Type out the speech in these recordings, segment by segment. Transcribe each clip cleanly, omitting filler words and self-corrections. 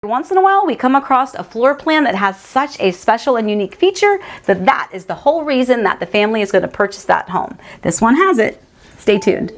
Once in a while, we come across a floor plan that has such a special and unique feature that is the whole reason that the family is going to purchase that home. This one has it. Stay tuned.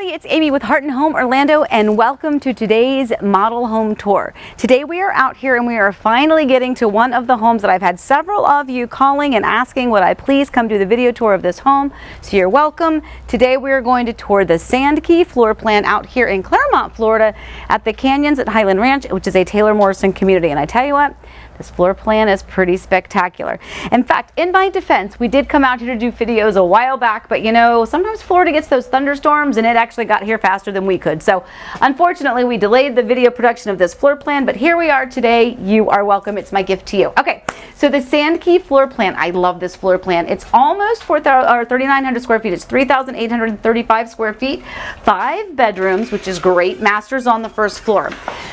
It's Amy with Heart and Home Orlando, and welcome to today's model home tour. Today we are out here and we are finally getting to one of the homes that I've had several of you calling and asking would I please come do the video tour of this home. So you're welcome. Today we are going to tour the Sand Key floor plan out here in Clermont, Florida at the Canyons at Highland Ranch, which is a Taylor Morrison community. And I tell you what, this floor plan is pretty spectacular. In fact, in my defense, we did come out here to do videos a while back, but you know, sometimes Florida gets those thunderstorms and it actually got here faster than we could. So unfortunately, we delayed the video production of this floor plan, but here we are today. You are welcome. It's my gift to you. Okay, so the Sand Key floor plan, I love this floor plan. It's almost 3,900 square feet. It's 3,835 square feet, 5 bedrooms, which is great. Masters on the first floor.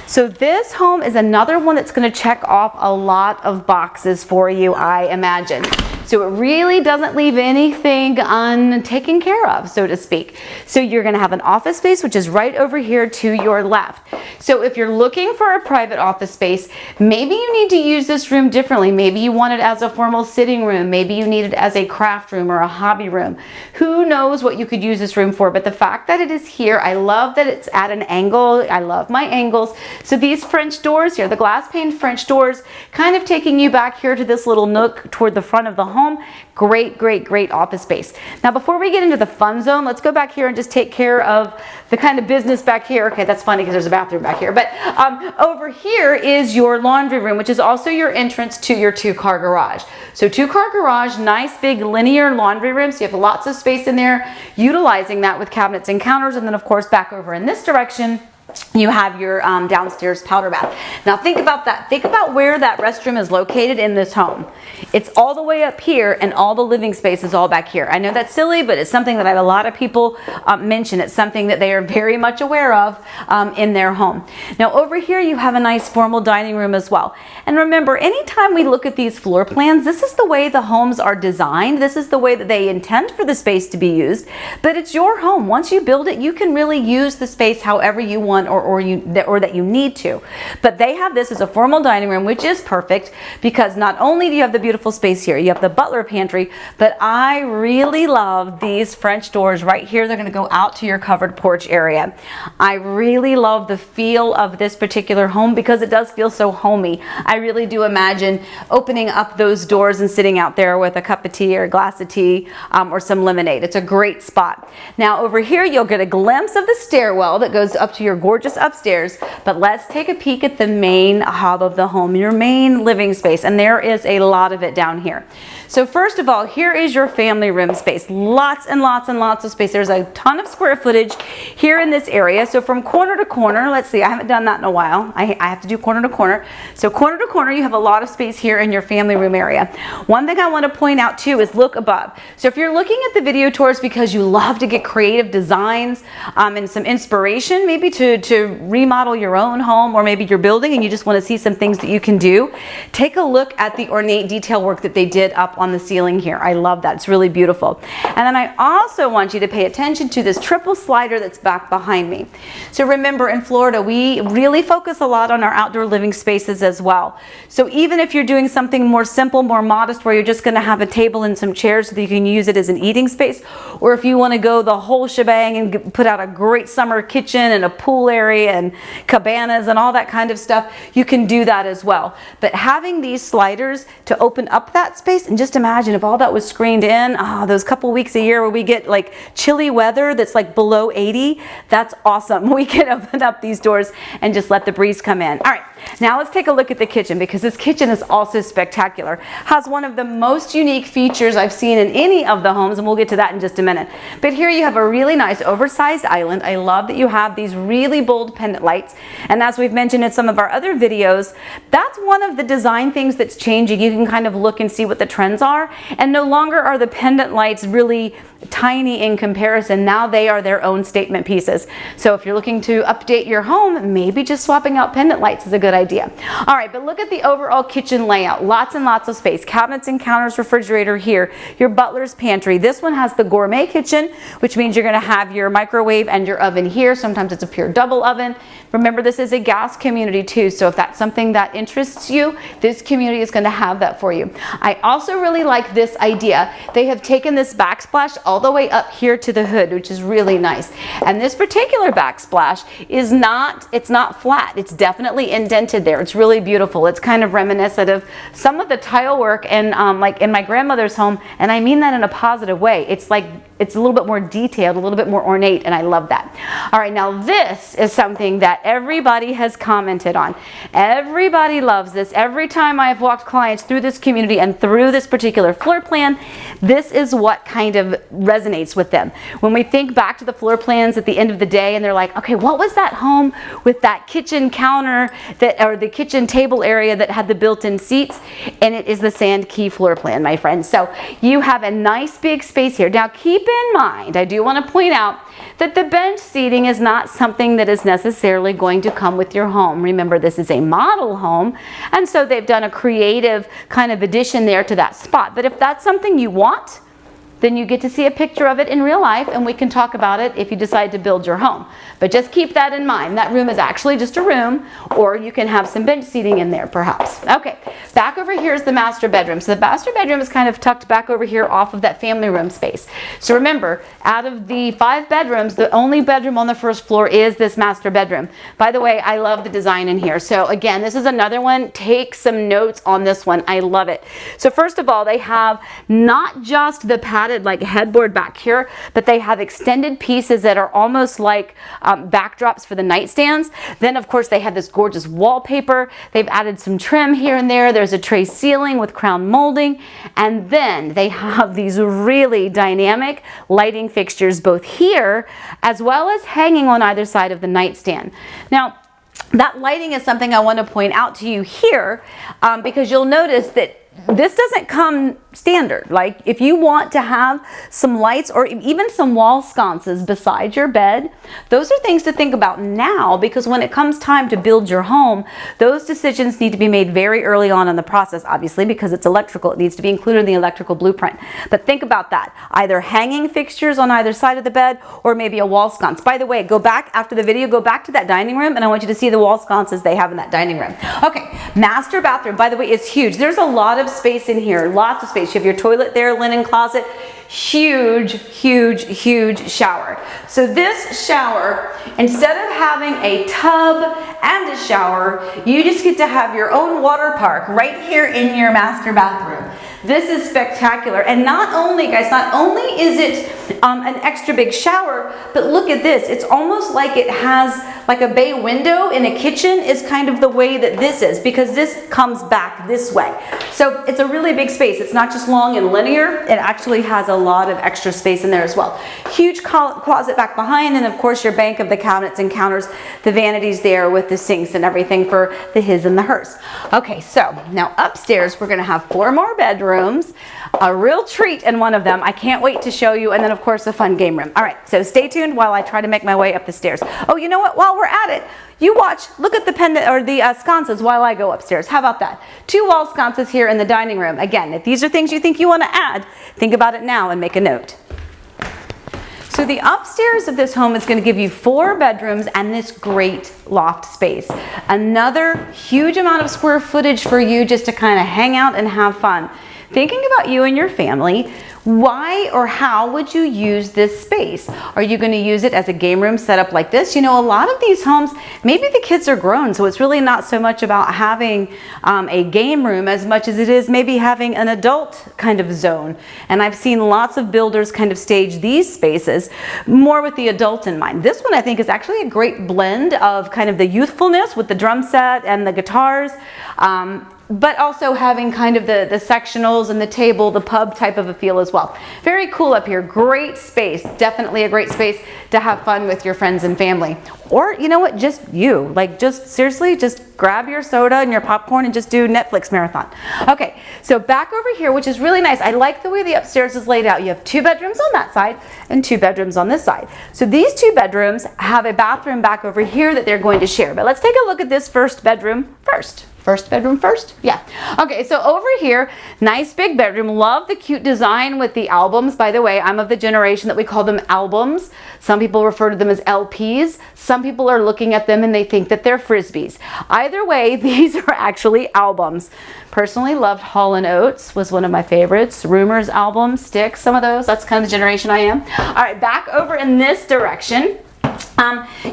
So this home is another one that's going to check off a lot of boxes for you, I imagine. So it really doesn't leave anything untaken care of, so to speak. So you're going to have an office space, which is right over here to your left. So if you're looking for a private office space, maybe you need to use this room differently. Maybe you want it as a formal sitting room. Maybe you need it as a craft room or a hobby room. Who knows what you could use this room for? But the fact that it is here, I love that it's at an angle. I love my angles. So these French doors here, the glass pane French doors, kind of taking you back here to this little nook toward the front of the home. Great, great, great office space. Now, before we get into the fun zone, let's go back here and just take care of the kind of business back here. Okay, that's funny because there's a bathroom back here. But over here is your laundry room, which is also your entrance to your 2-car garage. So 2-car garage, nice big linear laundry room. So you have lots of space in there, utilizing that with cabinets and counters. And then, of course, back over in this direction, you have your downstairs powder bath. Now think about that. Think about where that restroom is located in this home. It's all the way up here and all the living space is all back here. I know that's silly, but it's something that I have a lot of people mention. It's something that they are very much aware of in their home. Now over here you have a nice formal dining room as well. And remember, anytime we look at these floor plans, this is the way the homes are designed. This is the way that they intend for the space to be used. But it's your home. Once you build it, you can really use the space however you want or that you need to. But they have this as a formal dining room, which is perfect because not only do you have the beautiful space here, you have the butler pantry, but I really love these French doors right here. They're going to go out to your covered porch area. I really love the feel of this particular home because it does feel so homey. I really do imagine opening up those doors and sitting out there with a cup of tea or a glass of tea or some lemonade. It's a great spot. Now over here you'll get a glimpse of the stairwell that goes up to your gorgeous upstairs, but let's take a peek at the main hub of the home, your main living space, and there is a lot of it down here. So first of all, here is your family room space. Lots and lots and lots of space. There's a ton of square footage here in this area. So from corner to corner, let's see, I haven't done that in a while. I have to do corner to corner. So corner to corner, you have a lot of space here in your family room area. One thing I want to point out too is look above. So if you're looking at the video tours because you love to get creative designs and some inspiration, maybe to remodel your own home or maybe your building and you just want to see some things that you can do, take a look at the ornate detail work that they did up on the ceiling here. I love that. It's really beautiful. And then I also want you to pay attention to this triple slider that's back behind me. So remember, in Florida, we really focus a lot on our outdoor living spaces as well. So even if you're doing something more simple, more modest, where you're just going to have a table and some chairs so that you can use it as an eating space, or if you want to go the whole shebang and put out a great summer kitchen and a pool area and cabanas and all that kind of stuff, you can do that as well. But having these sliders to open up that space, and just imagine if all that was screened in, those couple weeks a year where we get like chilly weather that's like below 80, that's awesome. We can open up these doors and just let the breeze come in. All right, now let's take a look at the kitchen because this kitchen is also spectacular. Has one of the most unique features I've seen in any of the homes, and we'll get to that in just a minute. But here you have a really nice oversized island. I love that you have these really really bold pendant lights. And as we've mentioned in some of our other videos, that's one of the design things that's changing. You can kind of look and see what the trends are, and no longer are the pendant lights really tiny in comparison. Now they are their own statement pieces. So if you're looking to update your home, maybe just swapping out pendant lights is a good idea. All right, but look at the overall kitchen layout. Lots and lots of space. Cabinets and counters, refrigerator here, your butler's pantry. This one has the gourmet kitchen, which means you're going to have your microwave and your oven here. Sometimes it's a pure double oven. Remember, this is a gas community too, so if that's something that interests you, this community is going to have that for you. I also really like this idea. They have taken this backsplash all the way up here to the hood, which is really nice. And this particular backsplash is it's not flat. It's definitely indented there. It's really beautiful. It's kind of reminiscent of some of the tile work and like in my grandmother's home, and I mean that in a positive way. It's like it's a little bit more detailed, a little bit more ornate, and I love that. All right, now this is something that everybody has commented on. Everybody loves this. Every time I've walked clients through this community and through this particular floor plan, this is what kind of resonates with them. When we think back to the floor plans at the end of the day and they're like, okay, what was that home with that kitchen counter or the kitchen table area that had the built-in seats? And it is the Sand Key floor plan, my friends. So you have a nice big space here. Now keep in mind, I do want to point out that the bench seating is not something that is necessarily going to come with your home. Remember, this is a model home, and so they've done a creative kind of addition there to that spot. But if that's something you want, then you get to see a picture of it in real life, and we can talk about it if you decide to build your home. But just keep that in mind. That room is actually just a room, or you can have some bench seating in there perhaps. Okay, back over here is the master bedroom. So the master bedroom is kind of tucked back over here off of that family room space. So remember, out of the 5 bedrooms, the only bedroom on the first floor is this master bedroom. By the way, I love the design in here. So again, this is another one. Take some notes on this one. I love it. So first of all, they have not just the padded like headboard back here, but they have extended pieces that are almost like backdrops for the nightstands. Then of course they have this gorgeous wallpaper. They've added some trim here and there. There's a tray ceiling with crown molding, and then they have these really dynamic lighting fixtures both here as well as hanging on either side of the nightstand. Now that lighting is something I want to point out to you here because you'll notice that this doesn't come standard. Like if you want to have some lights or even some wall sconces beside your bed, those are things to think about now, because when it comes time to build your home, those decisions need to be made very early on in the process, obviously, because it's electrical. It needs to be included in the electrical blueprint. But think about that. Either hanging fixtures on either side of the bed or maybe a wall sconce. By the way, go back after the video, go back to that dining room, and I want you to see the wall sconces they have in that dining room. Okay, master bathroom, by the way, is huge. There's a lot of space in here, lots of space. You have your toilet there, linen closet, huge, huge, huge shower. So this shower, instead of having a tub and a shower, you just get to have your own water park right here in your master bathroom. This is spectacular. And not only, guys, not only is it an extra big shower, but look at this. It's almost like it has like a bay window in a kitchen is kind of the way that this is, because this comes back this way. So it's a really big space. It's not just long and linear. It actually has a lot of extra space in there as well. Huge closet back behind, and of course your bank of the cabinets and counters, the vanities there with the sinks and everything for the his and the hers. Okay, so now upstairs we're going to have 4 more bedrooms, a real treat in one of them. I can't wait to show you, and then of course a fun game room. All right, so stay tuned while I try to make my way up the stairs. Oh, you know what? While we're at it, you watch, look at the pendant or the sconces while I go upstairs. How about that? 2 wall sconces here in the dining room. Again, if these are things you think you want to add, think about it now and make a note. So the upstairs of this home is going to give you 4 bedrooms and this great loft space. Another huge amount of square footage for you just to kind of hang out and have fun. Thinking about you and your family, why or how would you use this space? Are you going to use it as a game room set up like this? You know, a lot of these homes, maybe the kids are grown, so it's really not so much about having a game room as much as it is maybe having an adult kind of zone. And I've seen lots of builders kind of stage these spaces more with the adult in mind. This one I think is actually a great blend of kind of the youthfulness with the drum set and the guitars. but also having kind of the sectionals and the table, the pub type of a feel as well. Very cool up here. Great space. Definitely a great space to have fun with your friends and family. Or you know what, just you. Like just seriously, just grab your soda and your popcorn and just do Netflix marathon. Okay, so back over here, which is really nice. I like the way the upstairs is laid out. You have 2 bedrooms on that side and 2 bedrooms on this side. So these 2 bedrooms have a bathroom back over here that they're going to share. But let's take a look at this first bedroom first. First bedroom first? Yeah. Okay, so over here, nice big bedroom. Love the cute design with the albums. By the way, I'm of the generation that we call them albums. Some people refer to them as LPs. Some people are looking at them and they think that they're Frisbees. Either way, these are actually albums. Personally loved Hall & Oates, was one of my favorites. Rumors album, Styx, some of those. That's kind of the generation I am. All right, back over in this direction.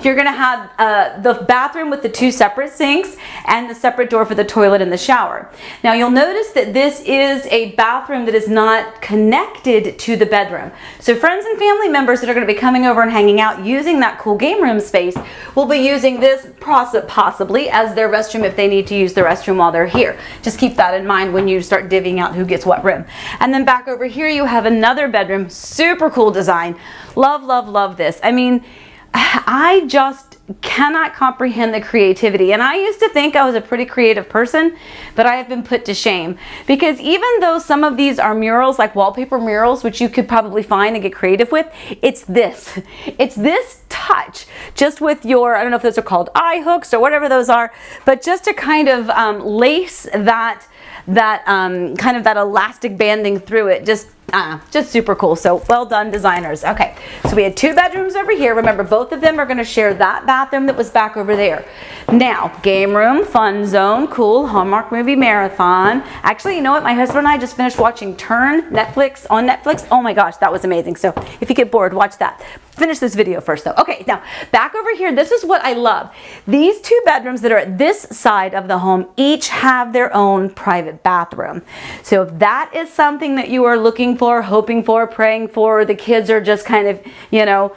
You're going to have the bathroom with the 2 separate sinks and the separate door for the toilet and the shower. Now you'll notice that this is a bathroom that is not connected to the bedroom. So friends and family members that are going to be coming over and hanging out using that cool game room space will be using this possibly as their restroom if they need to use the restroom while they're here. Just keep that in mind when you start divvying out who gets what room. And then back over here you have another bedroom. Super cool design. Love, love, love this. I mean, I just cannot comprehend the creativity. And I used to think I was a pretty creative person, but I have been put to shame. Because even though some of these are murals, like wallpaper murals, which you could probably find and get creative with, it's this. It's this touch, just with your, I don't know if those are called eye hooks or whatever those are, but just to kind of lace that kind of that elastic banding through it, just super cool. So well done, designers. Okay, so we had 2 bedrooms over here. Remember, both of them are going to share that bathroom that was back over there. Now, game room, fun zone, cool, Hallmark movie marathon. Actually, you know what? My husband and I just finished watching Turn on Netflix. Oh my gosh, that was amazing. So if you get bored, watch that. Finish this video first though. Okay, now back over here, this is what I love. These 2 bedrooms that are at this side of the home each have their own private bathroom. So if that is something that you are looking for, hoping for, praying for, the kids are just kind of, you know,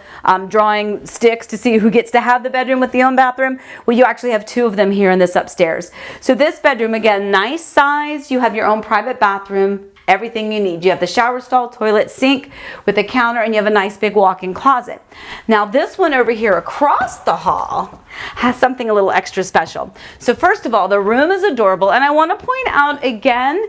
drawing sticks to see who gets to have the bedroom with the own bathroom, well, you actually have 2 of them here in this upstairs. So this bedroom, again, nice size. You have your own private bathroom. Everything you need. You have the shower stall, toilet, sink with a counter, and you have a nice big walk-in closet. Now this one over here across the hall has something a little extra special. So first of all, the room is adorable, and I want to point out again,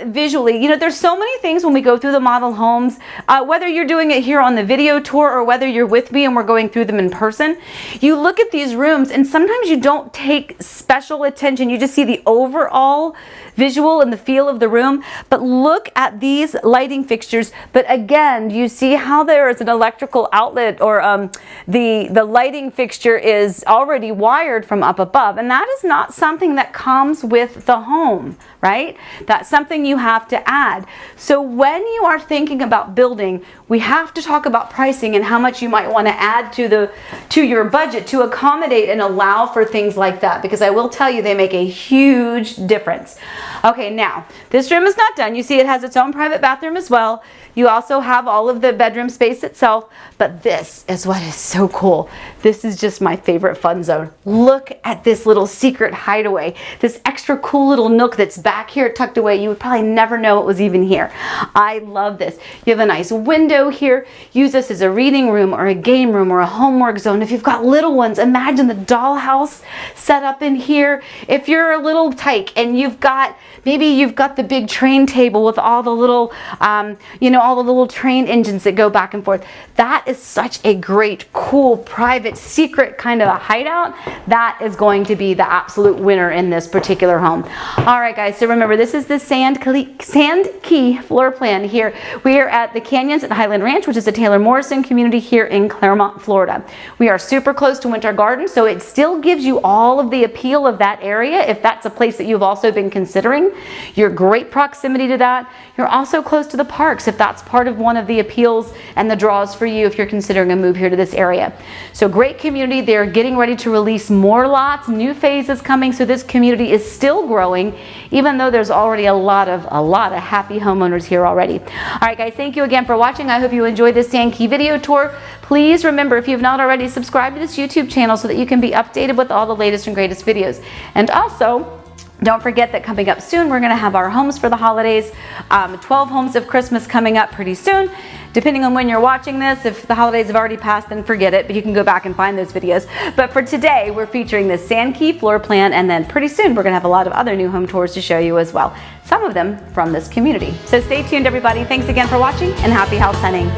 visually, you know, there's so many things when we go through the model homes, whether you're doing it here on the video tour or whether you're with me and we're going through them in person, you look at these rooms and sometimes you don't take special attention. You just see the overall visual and the feel of the room, but look at these lighting fixtures. But again, you see how there is an electrical outlet, or the lighting fixture is already wired from up above, and that is not something that comes with the home, right? That's something you have to add. So when you are thinking about building, we have to talk about pricing and how much you might want to add to your budget to accommodate and allow for things like that, because I will tell you they make a huge difference. Okay, now this room is not done. You see it has its own private bathroom as well. You also have all of the bedroom space itself, but this is what is so cool. This is just my favorite fun zone. Look at this little secret hideaway, this extra cool little nook that's back here tucked away. You would probably never know it was even here. I love this. You have a nice window here. Use this as a reading room or a game room or a homework zone. If you've got little ones, imagine the dollhouse set up in here. If you're a little tyke and maybe you've got the big train table with all the little, all the little train engines that go back and forth. That is such a great, cool, private, secret kind of a hideout. That is going to be the absolute winner in this particular home. All right, guys, so remember, this is the Sand Key floor plan here. We are at the Canyons at Highland Ranch, which is a Taylor Morrison community here in Clermont, Florida. We are super close to Winter Garden, so it still gives you all of the appeal of that area if that's a place that you've also been considering. You're great proximity to that. You're also close to the parks if that's part of one of the appeals and the draws for you if you're considering a move here to this area. So great community. They're getting ready to release more lots, new phases coming, so this community is still growing, even though there's already a lot of happy homeowners here already. All right, guys, thank you again for watching. I hope you enjoyed this Sand Key video tour. Please remember, if you have not already, subscribe to this YouTube channel so that you can be updated with all the latest and greatest videos. And also, Don't forget that coming up soon, we're going to have our homes for the holidays. 12 homes of Christmas coming up pretty soon. Depending on when you're watching this, if the holidays have already passed, then forget it, but you can go back and find those videos. But for today, we're featuring the Sandkey floor plan, and then pretty soon we're going to have a lot of other new home tours to show you as well. Some of them from this community. So stay tuned, everybody. Thanks again for watching, and happy house hunting.